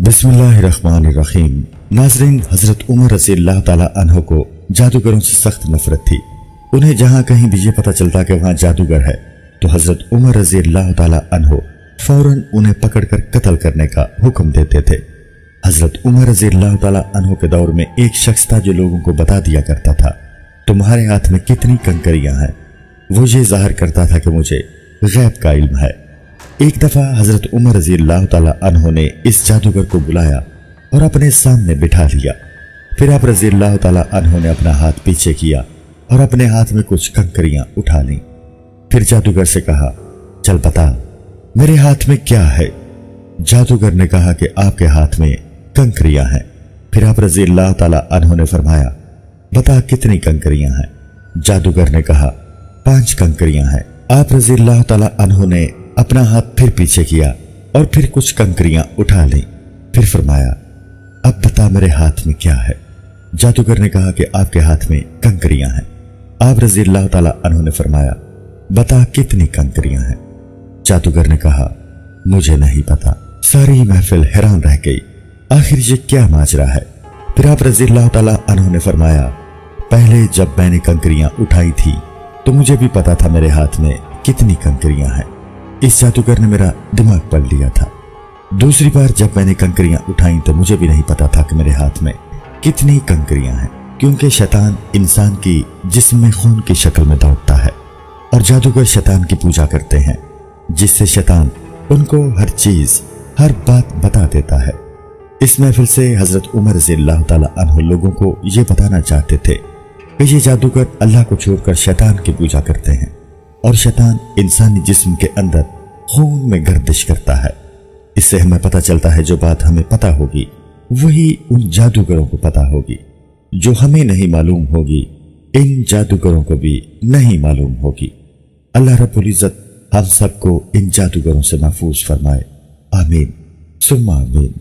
बिस्मिल्लाहिर्रहमानिर्रहीम। नाज़रीन, हजरत उमर रज़ी अल्लाह ताला अन्हो को जादूगरों से सख्त नफरत थी। उन्हें जहां कहीं भी ये पता चलता कि वहां जादूगर है तो हजरत उमर रज़ी अल्लाह ताला अन्हो फौरन उन्हें पकड़कर कत्ल करने का हुक्म देते थे। हजरत उमर रज़ी अल्लाह ताला अन्हो के दौर में एक शख्स था जो लोगों को बता दिया करता था, तुम्हारे हाथ में कितनी कंकरियां हैं। वो ये जाहिर करता था कि मुझे गैब का इल्म है। एक दफा हजरत उमर रज़ी अल्लाह ताला अन्हो ने इस जादूगर को बुलाया और अपने सामने बिठा लिया। फिर आप रज़ी अल्लाह ताला अन्हो ने अपना हाथ पीछे किया और अपने हाथ में कुछ कंकरियां उठा लीं। फिर जादूगर से कहा, चल बता मेरे हाथ में क्या है। जादूगर ने कहा कि आपके हाथ में कंकरियां हैं। फिर आप रज़ी अल्लाह ताला अन्हो ने फरमाया, बता कितनी कंकरियां हैं। जादूगर ने कहा, 5 कंकरियां हैं। आप रज़ी अल्लाह ताला अन्हो ने अपना हाथ फिर पीछे किया और फिर कुछ कंकरियां उठा ली। फिर फरमाया, अब बता मेरे हाथ में क्या है। जादूगर ने कहा कि आपके हाथ में कंकरियां हैं। आप रज़ी अल्लाह ताला अन्हो ने फरमाया, बता कितनी कंकरियां हैं। जादूगर ने कहा, मुझे नहीं पता। सारी महफिल हैरान रह गई, आखिर ये क्या माजरा है। फिर आप रज़ी अल्लाह ताला अन्हो ने फरमाया, पहले जब मैंने कंकरियां उठाई थी तो मुझे भी पता था मेरे हाथ में कितनी कंकरियां हैं। इस जादूगर ने मेरा दिमाग पढ़ लिया था। दूसरी बार जब मैंने कंकरियां उठाई तो मुझे भी नहीं पता था कि मेरे हाथ में कितनी कंकरियां हैं, क्योंकि शैतान इंसान की जिस्म में खून की शक्ल में दौड़ता है और जादूगर शैतान की पूजा करते हैं, जिससे शैतान उनको हर चीज हर बात बता देता है। इस महफिल से हजरत उमर रज़ी अल्लाह ताला अन्हो लोगों को ये बताना चाहते थे कि ये जादूगर अल्लाह को छोड़कर शैतान की पूजा करते हैं और शैतान इंसानी जिस्म के अंदर खून में गर्दिश करता है। इससे हमें पता चलता है जो बात हमें पता होगी वही उन जादूगरों को पता होगी, जो हमें नहीं मालूम होगी इन जादूगरों को भी नहीं मालूम होगी। अल्लाह रब्बुल इज्जत हम सबको इन जादूगरों से महफूज फरमाए। आमीन सुम्मा आमीन।